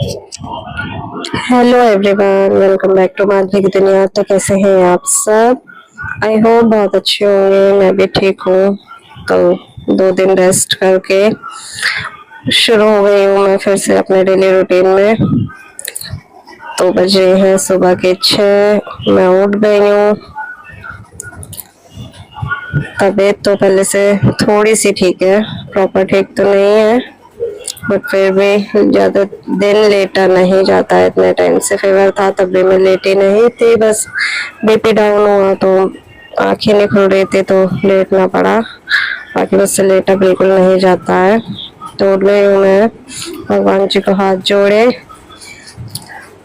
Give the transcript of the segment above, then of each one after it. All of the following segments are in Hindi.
Hello everyone, welcome back to Madhavi की दुनिया। तो कैसे हैं आप सब? आई होप बहुत अच्छे होंगे। मैं भी ठीक हूँ। तो 2 दिन रेस्ट करके शुरू हो गई हूँ मैं फिर से अपने डेली रूटीन में। तो बज रहे हैं सुबह के 6। मैं उठ गई हूँ। तबीयत तो पहले से थोड़ी सी ठीक है, प्रॉपर ठीक तो नहीं है, बट फिर भी ज्यादा दिन लेटा नहीं जाता है। इतने टाइम से फीवर था तब भी मैं लेटी नहीं थी, बस बीपी डाउन हुआ तो आंखें नहीं खुल रही थी तो लेटना पड़ा। बाकी मुझसे लेटा बिल्कुल नहीं जाता है। तो उठ गई हूँ मैं, भगवान जी को हाथ जोड़े।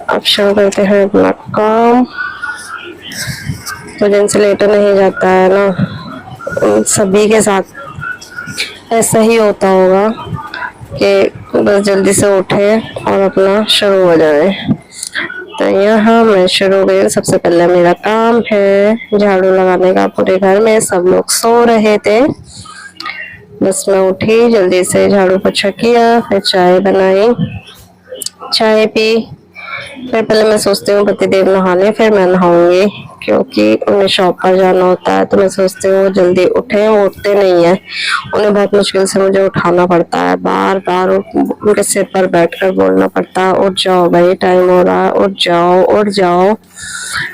अब शुरू करते हैं अपना काम। तो जिनसे लेटा नहीं जाता है ना, उन सभी के साथ ऐसा ही होता होगा कि बस जल्दी से उठे और अपना शुरू हो जाए। तो यहाँ मैं शुरू हो गई। सबसे पहले मेरा काम है झाड़ू लगाने का। पूरे घर में सब लोग सो रहे थे, बस मैं उठी, जल्दी से झाड़ू पोछा किया, फिर चाय बनाई, चाय पी। फिर पहले मैं सोचती हूँ पतिदेव नहा ले फिर मैं नहाऊंगी, क्योंकि उन्हें शॉप पर जाना होता है। तो मैं सोचती हूँ जल्दी उठे, वो उठते नहीं है। उन्हें बहुत मुश्किल से मुझे उठाना पड़ता है, बार बार उनके सिर पर बैठकर बोलना पड़ता है, उठ जाओ भाई, टाइम हो रहा है, उठ जाओ उठ जाओ।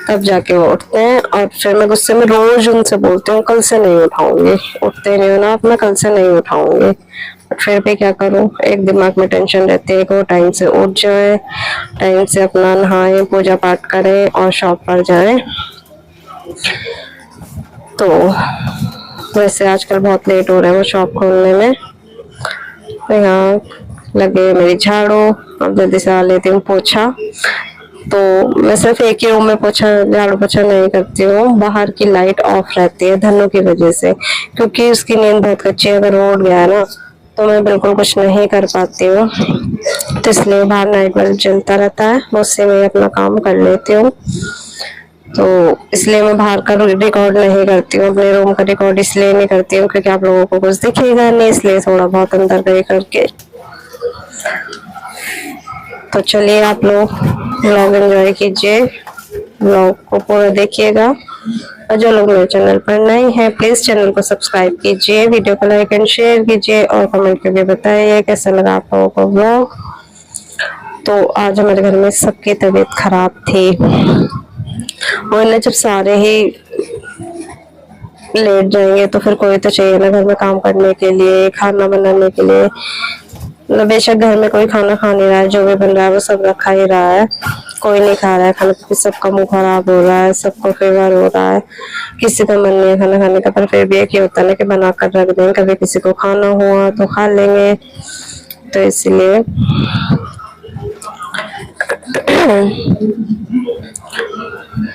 तब जाके वो उठते हैं। और फिर मैं गुस्से में रोज उनसे बोलती हूँ कल से नहीं उठाऊंगी। उठते नहीं हो ना, अब मैं कल से नहीं उठाऊंगी। फिर भी क्या करूं, एक दिमाग में टेंशन रहती है कि वो टाइम से उठ जाए, टाइम से अपना नहाए, पूजा पाठ करें और शॉप पर जाएं। तो वैसे आजकल बहुत लेट हो रहा है वो शॉप खोलने में। तो यहाँ लगे मेरी झाड़ू। अब जल्दी से आ लेती हूँ पोछा। तो मैं सिर्फ एक ही रूम में पोछा झाड़ू पोछा नहीं करती हूँ, बाहर की लाइट ऑफ रहती है धनु की वजह से, क्योंकि उसकी नींद बहुत कच्ची है। अगर वो उठ गया ना तो मैं बिल्कुल कुछ नहीं कर पाती हूँ। तो इसलिए बाहर नाइट बल्ब जलता रहता है, उससे मैं अपना काम कर लेती हूँ। तो इसलिए मैं बाहर का रिकॉर्ड नहीं करती हूँ, अपने रूम का रिकॉर्ड इसलिए नहीं करती हूँ क्योंकि आप लोगों को कुछ दिखेगा नहीं, इसलिए थोड़ा बहुत अंदर गए करके। तो चलिए आप लोग व्लॉग एंजॉय कीजिए, व्लॉग को पूरा देखिएगा। और जो लोग मेरे चैनल पर नए हैं प्लीज चैनल को सब्सक्राइब कीजिए, वीडियो को लाइक एंड शेयर कीजिए और कमेंट करके बताइए कैसा लगा आप लोगों को व्लॉग। तो आज हमारे घर में सबकी तबीयत खराब थी, और ना जब सारे ही लेट जाएंगे तो फिर कोई तो चाहिए ना घर में काम करने के लिए, खाना बनाने के लिए। मतलब बेशक घर में कोई खाना खा नहीं रहा है, जो भी बन रहा है वो सब रखा ही रहा है, कोई नहीं खा रहा है खाना, क्योंकि सबका मुंह खराब हो रहा है, सबको फीवर हो रहा है, किसी का मन नहीं है खाना खाने का। पर फिर भी एक ही होता है ना कि बना कर रख दें, कभी किसी को खाना हुआ तो खा लेंगे। तो इसलिए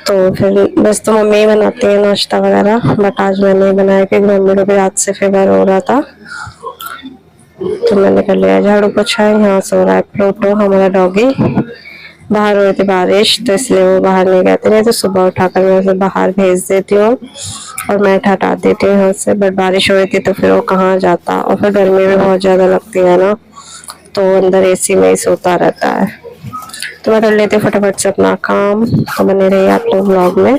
तो फिर बस तो मम्मी ही बनाती है नाश्ता वगैरह, बट आज मैंने बनाया क्योंकि मम्मी को भी रात से फीवर हो रहा था। तो मैंने कर लिया झाड़ू पोछा। यहाँ सो रहा है प्लूटो हमारा डॉगी। बाहर हो रही थी बारिश तो इसलिए वो बाहर नहीं गए थे, नहीं तो सुबह उठाकर मैं उसे बाहर भेज देती हूँ और मैट हटा देती हूँ यहाँ से। बट बारिश हो रही थी तो फिर वो कहाँ जाता, और फिर गर्मी भी बहुत ज्यादा लगती है ना, तो वो अंदर एसी में ही सोता रहता है। तो मैं कर लेती हूँ फटाफट से अपना काम। तो बने रहिए आप लोग ब्लॉग में।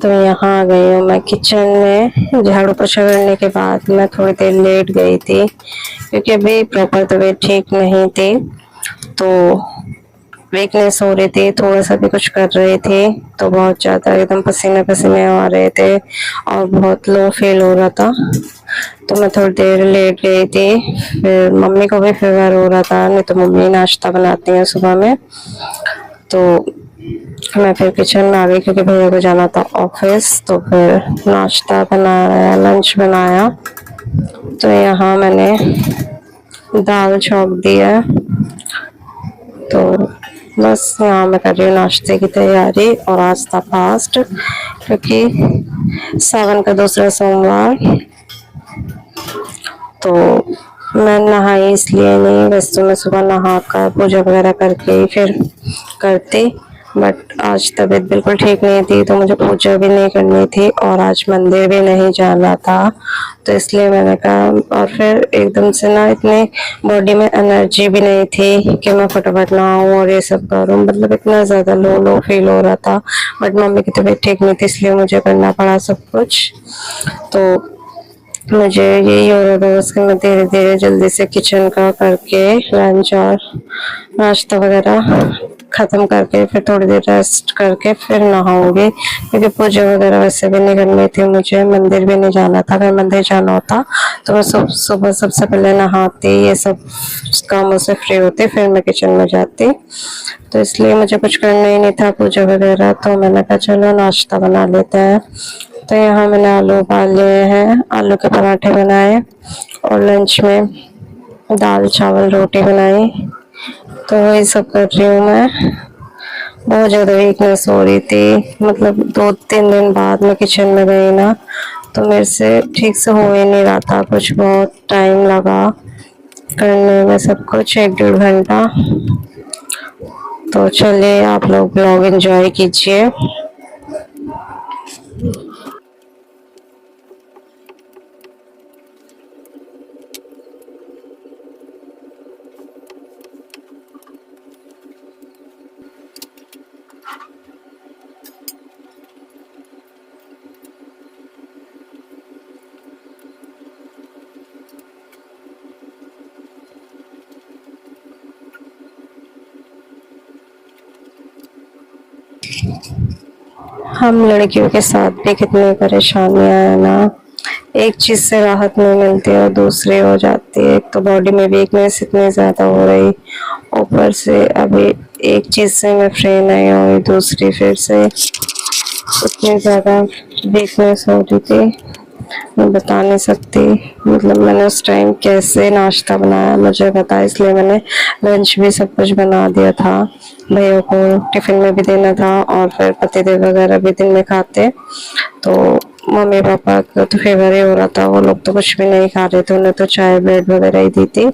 तो यहाँ आ गई हूँ मैं किचन में। झाड़ू पोछा करने के बाद मैं थोड़ी देर लेट गई थी क्योंकि अभी प्रॉपर तबीयत ठीक नहीं थी, तो वीकनेस हो रही थी, थोड़ा सा भी कुछ कर रही थी तो बहुत ज़्यादा एकदम पसीने पसीने आ रहे थे और बहुत लो फील हो रहा था। तो मैं थोड़ी देर लेट गई थी। फिर मम्मी को भी फीवर हो रहा था, नहीं तो मम्मी नाश्ता बनाती हैं सुबह में। तो मैं फिर किचन में आ गई क्योंकि भैया को जाना था ऑफिस। तो फिर नाश्ता बनाया, लंच बनाया। तो यहाँ मैंने दाल छौंक दी है। तो बस यहाँ मैं कर रही हूँ नाश्ते की तैयारी। और आज था फास्ट क्योंकि सावन का दूसरा सोमवार। तो मैं नहाई इसलिए नहीं, वैसे तो मैं सुबह नहा कर पूजा वगैरह करके ही फिर करती, बट आज तबीयत बिल्कुल ठीक नहीं थी तो मुझे पूजा भी नहीं करनी थी और आज मंदिर भी नहीं जाना था। तो इसलिए मैंने कहा, और फिर एकदम से ना इतनी बॉडी में एनर्जी भी नहीं थी कि मैं फटाफट नहाऊं और ये सब करूं, मतलब इतना ज़्यादा लो लो फील हो रहा था। बट मम्मी की तबीयत ठीक नहीं थी इसलिए मुझे करना पड़ा सब कुछ। तो मुझे यही हो रहा था बस कि मैं धीरे धीरे जल्दी से किचन का करके लंच और नाश्ता वगैरह खत्म करके फिर थोड़ी देर रेस्ट करके फिर नहाऊंगी क्योंकि पूजा वगैरह वैसे भी नहीं करनी थी, मुझे मंदिर भी नहीं जाना था। अगर मंदिर जाना होता तो मैं सुबह सबसे पहले नहाती, ये सब कामों से फ्री होती, फिर मैं किचन में जाती। तो इसलिए मुझे कुछ करना ही नहीं था पूजा वगैरह। तो मैंने कहा चलो नाश्ता बना लेते हैं। तो यहाँ मैंने आलू उबाल लिए हैं, आलू के पराठे बनाए और लंच में दाल चावल रोटी बनाई। तो वही सब कर रही हूँ मैं। बहुत ज़्यादा वीकनेस हो रही थी, मतलब 2-3 दिन बाद मैं किचन में गई ना तो मेरे से ठीक से हो ही नहीं रहा था कुछ, बहुत टाइम लगा करने में सब कुछ, 1-1.5 घंटा। तो चलिए आप लोग ब्लॉग एंजॉय कीजिए। हम लड़कियों के साथ भी कितनी परेशानियां है ना, एक चीज से राहत नहीं मिलती और दूसरी हो जाती है। एक तो बॉडी में वीकनेस इतनी ज्यादा हो रही, ऊपर से अभी एक चीज से मैं फ्री नहीं हुई, दूसरी फिर से इतनी ज्यादा वीकनेस हो रही थी मैं बता नहीं सकती। मतलब मैंने उस टाइम कैसे नाश्ता बनाया मुझे पता है, इसलिए मैंने लंच भी सब कुछ बना दिया था। भैया को टिफिन में भी देना था और फिर पतिदेव वगैरह भी दिन में खाते। तो मम्मी पापा का तो फेवर ही हो रहा था, वो लोग तो कुछ भी नहीं खा रहे थे, उन्हें तो चाय ब्रेड वगैरह ही दी थी।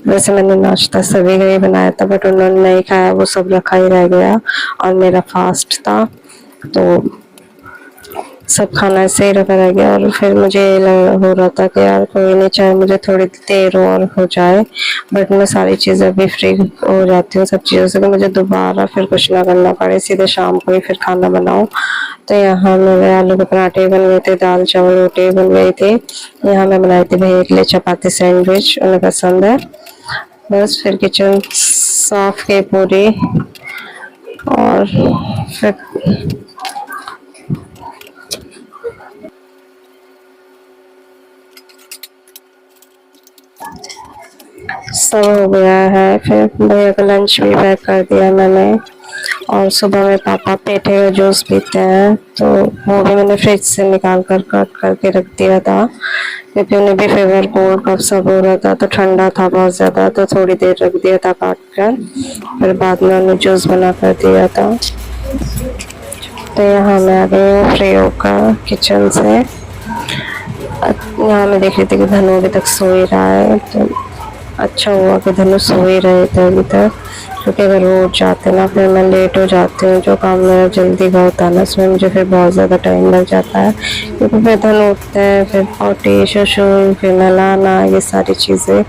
वैसे मैंने नाश्ता सभी का ही बनाया था बट उन्होंने नहीं खाया, वो सब रखा ही रह गया और मेरा फास्ट था तो सब खाना ऐसे ही रखा रह गया। और फिर मुझे हो रहा था कि यार कोई नहीं, चाहे मुझे थोड़ी देर और हो जाए बट मैं सारी चीज़ें अभी फ्री हो जाती हूँ सब चीज़ों से कि मुझे दोबारा फिर कुछ ना करना पड़े, सीधे शाम को ही फिर खाना बनाऊँ। तो यहाँ मेरे आलू के पराठे बन गए थे, दाल चावल रोटी बन गई थी। यहाँ मैं बनाई थी भैया के लिए चपाती सैंडविच, उन्हें पसंद है। बस फिर किचन साफ की पूरी और फिर सब हो गया है। फिर भैया का लंच भी पैक कर दिया मैंने। और सुबह में पापा पेठे का जूस पीते हैं तो वो भी मैंने फ्रिज से निकाल कर कट करके रख दिया था क्योंकि उन्हें भी फीवर कोल्ड कफ सब हो रहा था तो ठंडा था बहुत ज़्यादा, तो थोड़ी देर रख दिया था काट कर, फिर बाद में उन्हें जूस बना कर दिया था। तो यहाँ मैं आ गई हूँ फ्री होकर किचन से। यहाँ मैं देख रही थी कि धनु अभी तक सो ही रहा है तो अच्छा हुआ कि धनुष सो ही रहे थे अभी तक, क्योंकि अगर वो उठ जाते ना फिर मैं लेट हो जाती हूँ। जो काम मेरा जल्दी का होता है ना उसमें मुझे फिर बहुत ज़्यादा टाइम लग जाता है, क्योंकि फिर धनु उठते हैं, फिर पोटी शशुर, फिर नहलाना, ये सारी चीज़ें।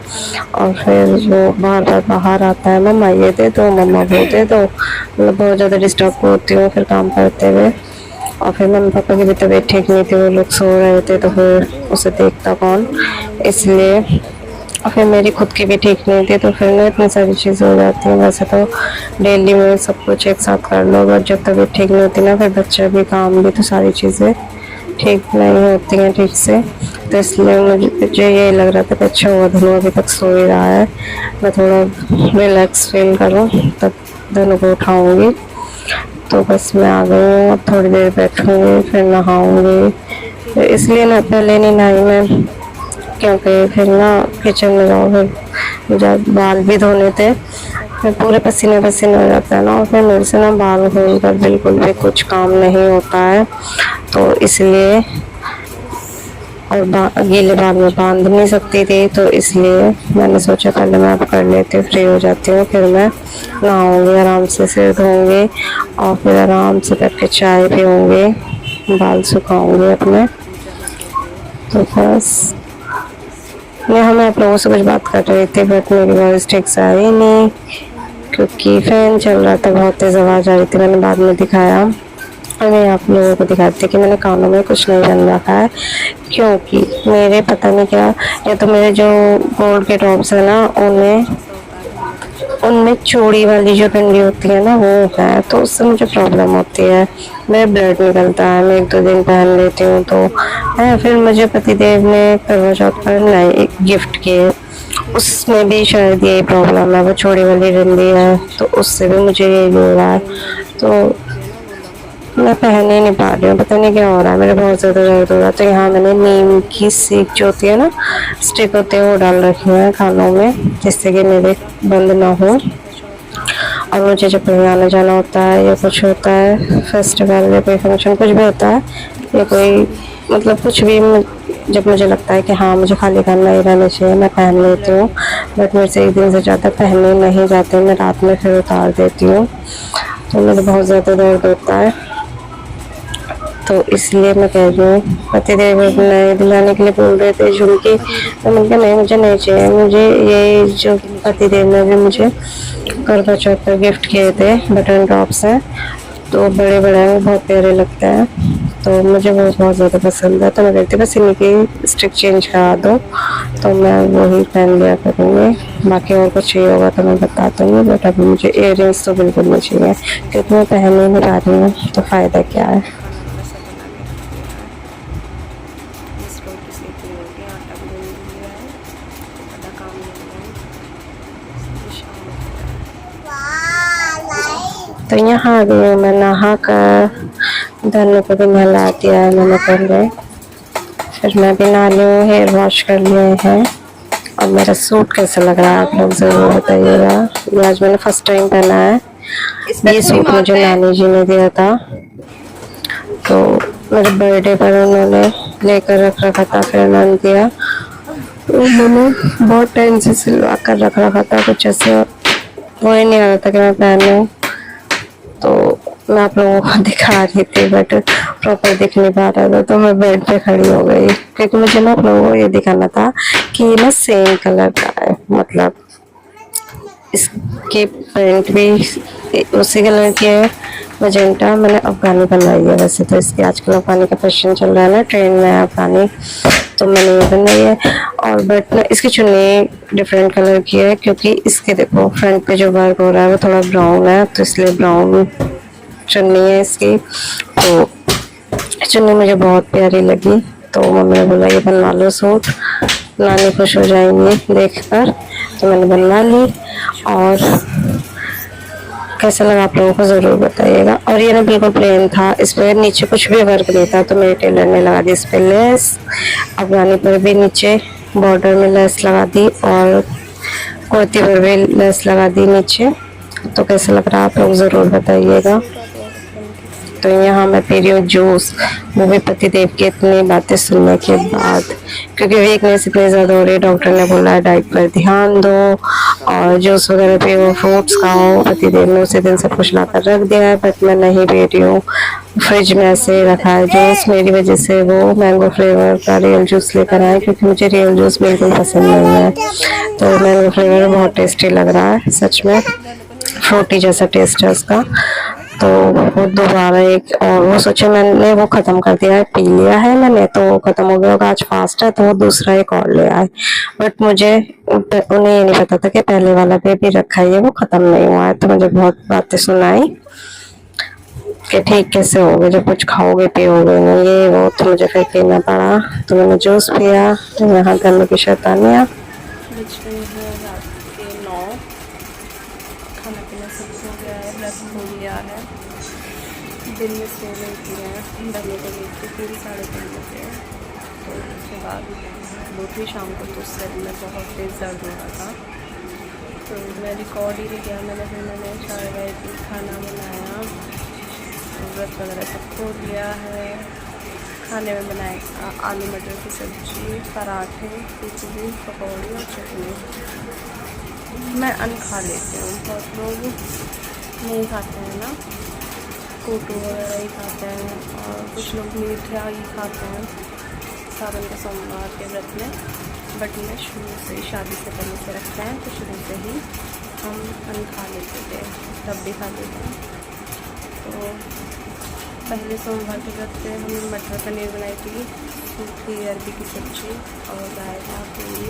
और फिर वो बार बार बाहर आता है, मम्मा ये दे दो, मम्मा वो दे दो, मतलब बहुत ज़्यादा डिस्टर्ब होती हूँ फिर काम करते हुए। और फिर मम्मी पापा की भी तबीयत ठीक नहीं थी, वो लोग सो रहे थे, तो फिर उसे देखता कौन, इसलिए। और फिर मेरी खुद की भी ठीक नहीं थी, तो फिर ना इतनी सारी चीज़ें हो जाती हैं। वैसे तो डेली में सब कुछ एक साथ कर लो, बट जब तबीयत ठीक नहीं होती ना फिर बच्चा भी काम भी, तो सारी चीज़ें ठीक नहीं होती हैं ठीक से। तो इसलिए मुझे यही लग रहा था कि अच्छा हुआ धनु अभी तक सो ही रहा है, मैं थोड़ा रिलैक्स फील करूँ, तब धनु को उठाऊँगी। तो बस मैं आ गई हूँ, अब थोड़ी देर बैठूँगी, फिर नहाऊँगी। इसलिए ना पहले नहीं नहाई मैं, क्योंकि फिर ना किचन में जाओ, फिर मुझे बाल भी धोने थे, फिर पूरे पसीने पसीने हो जाता है ना, और फिर मेरे से ना बाल धोने कर बिल्कुल भी कुछ काम नहीं होता है, तो इसलिए। और गीले बाल में बांध नहीं सकती थी, तो इसलिए मैंने सोचा पहले मैं अब कर लेती हूँ, फ्री हो जाती हूँ, फिर मैं नहाऊंगी, आराम से सिर धोऊंगी, और फिर आराम से करके चाय पीऊँगी, बाल सुखाऊंगी अपने। तो बस मैं हमें आप लोगों से कुछ बात कर रही थी, बट मेरी वॉइस ठीक से आई नहीं, क्योंकि फ़ैन चल रहा था, बहुत तेज़ आवाज़ आ रही थी। मैंने बाद में दिखाया, और मैं आप लोगों को दिखाती कि मैंने कानों में कुछ नहीं बन रखा है, क्योंकि मेरे पता नहीं क्या, या तो मेरे जो गोल्ड के टॉप्स है ना उनमें चूड़ी वाली जो डंडी होती है ना वो है, तो उससे मुझे प्रॉब्लम होती है, मेरा ब्लड निकलता है। मैं 1-2 दिन पहन लेती हूँ तो है, फिर मुझे पतिदेव ने करवा चौथ पर नए गिफ्ट किए, उसमें भी शायद यही प्रॉब्लम है, वो चूड़ी वाली डंडी है, तो उससे भी मुझे यही हो रहा है। तो मैं पहन ही नहीं पा रही हूँ, पता नहीं क्या हो रहा है, मेरे बहुत ज़्यादा दर्द हो रहा है। तो यहाँ मैंने नीम की सीख जो होती है ना, स्टिक होते हैं, वो डाल रखी है कानों में, जिससे कि मेरे बंद ना हो। और मुझे जब कहीं आना जाना होता है, या कुछ होता है फेस्टिवल या कोई फंक्शन कुछ भी होता है, या कोई मतलब कुछ भी, जब मुझे लगता है कि हाँ मुझे खाली कान नहीं रहना चाहिए, मैं पहन लेती हूँ, बट मेरे से एक दिन से ज़्यादा पहने नहीं जाते, मैं रात में फिर उतार देती हूँ, तो मुझे बहुत ज़्यादा दर्द होता है। तो इसलिए मैं कह रही हूँ, पतिदेव नए दिलाने के लिए बोल रहे थे झुमकी, तो मैंने कहा नहीं मुझे नहीं चाहिए, मुझे ये जो पतिदेव ने भी मुझे करवा चौथ पर गिफ्ट किए थे बटन ड्रॉप्स हैं, तो बड़े बड़े हैं, बहुत प्यारे लगते हैं, तो मुझे वो बहुत ज़्यादा पसंद है। तो मैं कहती बस इन्हीं की स्टिक चेंज करा दो, तो मैं वही पहन लिया करूँगी, बाकी और कुछ चाहिए होगा तो मैं बता दूँगी, बट अभी मुझे इयर रिंग्स तो बिल्कुल नहीं चाहिए, क्योंकि मैं पहन ही नहीं पा रही हूँ, तो फ़ायदा क्या है। तो यहाँ आ गई हूँ मैं नहा कर, धनु को भी नहला दिया है मैंने पहले, फिर मैं भी नहा लूँ, हेयर वॉश कर लिए हैं। और मेरा सूट कैसा लग रहा है आप लोग ज़रूर बताइएगा, ये आज मैंने फर्स्ट टाइम पहना है। ये सूट मुझे नानी जी ने दिया था, तो मेरे बर्थडे पर उन्होंने लेकर रख रखा था, फिर उन्होंने दिया, उन्होंने बहुत टाइम से सिलवा कर रख रखा था, कुछ ऐसे वो ही नहीं आ रहा था कि मैं पहनूं, तो मैं आप लोगों को दिखा रही थी, बट प्रॉपर दिख नहीं पा रहा था, तो मैं बेड पे खड़ी हो गई, क्योंकि मुझे ना आप लोगों को ये दिखाना था कि ये ना सेम कलर का है, मतलब इसके पैंट भी उसी कलर की है, मजेंटा। मैंने अफगानी बनवाई है, वैसे तो इसके आजकल अफगानी का फैशन चल रहा है ना, ट्रेंड में है अफगानी, तो मैंने ये बनवाई है। और बट ना इसकी चुन्नी डिफरेंट कलर की है, क्योंकि इसके देखो फ्रंट पे जो वर्क हो रहा है वो थोड़ा ब्राउन है, तो इसलिए ब्राउन चुन्नी है इसकी। तो चुन्नी मुझे बहुत प्यारी लगी, तो मम्मी ने बोला ये बनवा लो सूट, नानी खुश हो जाएंगी देख कर, तो मैंने बनवा ली। और कैसा लगा आप लोगों को ज़रूर बताइएगा। और ये ना बिल्कुल प्लेन था, इस पर नीचे कुछ भी वर्क नहीं था, तो मेरे टेलर ने लगा दी इस पर लेस, अफगानी पर भी नीचे बॉर्डर में लेस लगा दी, और कुर्ती पर भी लेस लगा दी नीचे। तो कैसा लग रहा है आप लोग ज़रूर बताइएगा। तो यहाँ मैं पी रही हूँ जूस, वो भी पतिदेव की इतनी बातें सुनने के बाद, क्योंकि वीकनेस इतनी ज़्यादा हो रही है। डॉक्टर ने बोला है डाइट पर ध्यान दो और जूस वगैरह पियो, फ्रूट्स खाओ। पतिदेव ने उसी दिन सब कुछ ला कर रख दिया है, बट मैं नहीं पी रही हूँ। फ्रिज में ऐसे रखा है जूस, मेरी वजह से वो मैंगो फ्लेवर का रियल जूस लेकर आए, क्योंकि मुझे रियल जूस बिल्कुल पसंद नहीं है। तो मैंगो फ्लेवर बहुत टेस्टी लग रहा है, सच में फ्रूटी जैसा टेस्ट है उसका। तो वो दोबारा एक और वो सोचे, मैंने वो ख़त्म कर दिया है, पी लिया है मैंने, तो वो ख़त्म हो गया होगा। आज फास्ट है तो वो दूसरा एक और ले आए, बट मुझे उन्हें ये नहीं पता था कि पहले वाला भी अभी रखा है, वो ख़त्म नहीं हुआ है। तो मुझे बहुत बातें सुनाई कि ठीक कैसे होगे जब कुछ खाओगे पियोगे नहीं, ये वो। तो मुझे फिर पीना पड़ा, तो मैंने जूस पिया। यहाँ करने की शैतानियाँ। खाना पीना सब हो गया है, ब्रश हो गया है। दिन में सो गई थी मैं, ढलने को लेट के फिर 3:30 बजे। तो उसके बाद उठी शाम को, तो सिर में बहुत तेज़ दर्द हो रहा था। तो मैं रिकॉर्ड ही नहीं किया मैंने। फिर मैंने चाय वाय पी, खाना बनाया, व्रत वगैरह सब खो लिया है। खाने में बनाए आलू मटर की सब्ज़ी, पराठे, खिचड़ी, पकौड़ी और चटनी। मैं अन्न खा लेती हूँ, बहुत लोग नहीं खाते हैं ना, कोटू वगैरह ही खाते हैं, और कुछ लोग मीठा ही खाते हैं सावन के सोमवार के व्रत में। बट मैं शुरू से, शादी से पहले से रखते हैं, तो शुरू से ही हम अन्न खा लेते थे, तब भी खा लेते हैं। तो पहले सोमवार के व्रत पे हमने मटर पनीर बनाई थी, सूखी अरबी की सब्ज़ी और रायता पूरी।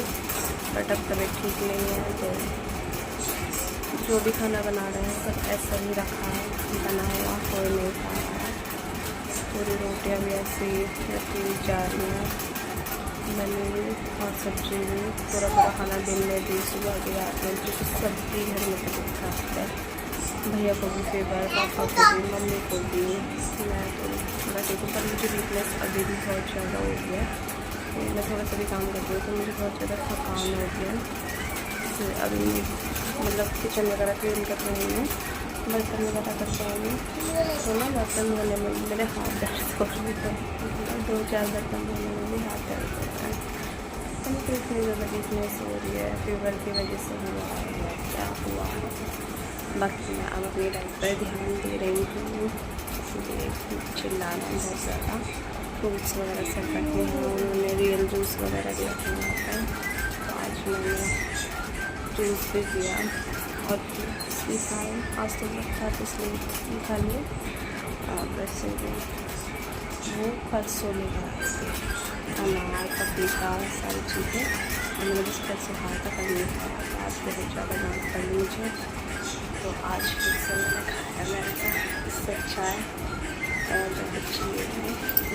बट अब तबीयत ठीक नहीं है, तो जो भी खाना बना रहे हैं सब ऐसा ही रखा है, बना हुआ, कोई नहीं खा रहा है। पूरी रोटियाँ भी ऐसी रखी जा रही हैं, बनी हुई, और सब्ज़ी भी। पूरा खाना दिन में भी, सुबह भी, रात में, क्योंकि सब्ज़ी घर में तो खाते हैं। भैया को भी फेवर, पापा को भी, मम्मी को भी, मैं तो थोड़ा देखूँ। पर मुझे वीकनेस अभी भी बहुत ज़्यादा हो गया है। मैं थोड़ा सा भी काम करती हूँ तो मुझे बहुत ज़्यादा थकान हो गया है। तो अभी मतलब किचन वगैरह क्लीन कर रही हूँ, बर्तन वगैरह करते हैं, तो ना बर्तन धोने में मेरे हाथ दर्द हो रहे थे, 2-4 बर्तन धोने में भी हाथ दर्द होता है। तो इतनी ज़्यादा वीकनेस हो रही है, फीवर की वजह से हुआ है, क्या हुआ है। बाकी मैं अब अपनी डाइट पर ध्यान दे रही हूँ, इसलिए चिल्ला रहा हूँ बहुत ज़्यादा। फ्रूट्स वगैरह सब रखे हैं, उन्होंने रियल जूस वगैरह भी रखे हुए हैं। तो आज मैंने जूस भी किया और भी खाए। आज तो मैं था तो इसलिए खा लिए, और वैसे भी वो परसों लेकर आए थे अनार, पपीता, सारी चीज़ें, और मैंने बस कल से खाया था, कल नहीं खाया था। आज बहुत ज़्यादा डांट पड़ी मुझे, तो आज फिर से मैंने खाया। मैंने कहा इससे अच्छा है और जब अच्छी है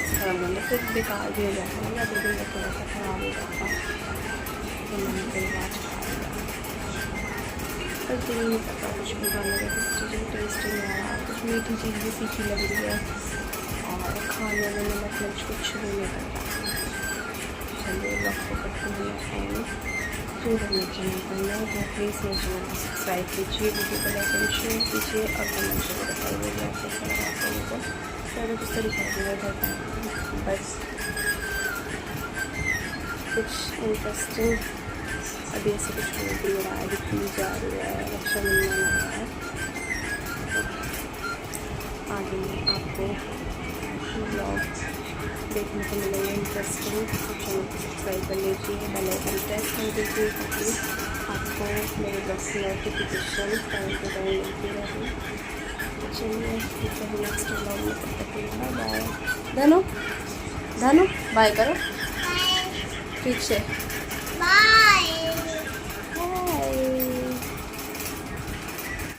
इस तरह मतलब फिर बेकार भी हो जाता है ना, 2 दिन में थोड़ा सा ख़राब हो जाता है। तो मैंने फिर आज खा लिया, पर दिल नहीं पता कुछ भी खाने का, किसी चीज़ में टेस्ट नहीं आ रहा, कुछ मीठी चीज़ भी फीकी लग रही है, और खाने में नमक मिर्च कुछ भी नहीं कर रहा। चलिए वक्त को करते हुए खाएँगे। जो करना चाहिए करना है, तो प्लीज़ मेरे चैनल को सब्सक्राइब कीजिए, वीडियो को लाइक एंड शेयर कीजिए, और कमेंट करके बताइए कि आपको कैसा लगा आप लोगों को। तो कुछ तरीका होता है, बस कुछ इंटरेस्टिंग अभी ऐसे कुछ हो भी रहा है, दिखी जा रही है, रक्षाबंधन आ रहा है, तो आगे आपको ब्लॉग देखने को मिलेंगे इंटरेस्टिंग। तो चैनल को सब्सक्राइब कर लीजिए, बेल आइकन प्रेस कर दीजिए, ताकि आपको मेरे ब्लॉग की नोटिफिकेशन टाइम टू टाइम मिलती रहे। चलिए ठीक है, नेक्स्ट ब्लॉग में तब तक के लिए बाय। धनु धनु बाय करो, ठीक से बाय।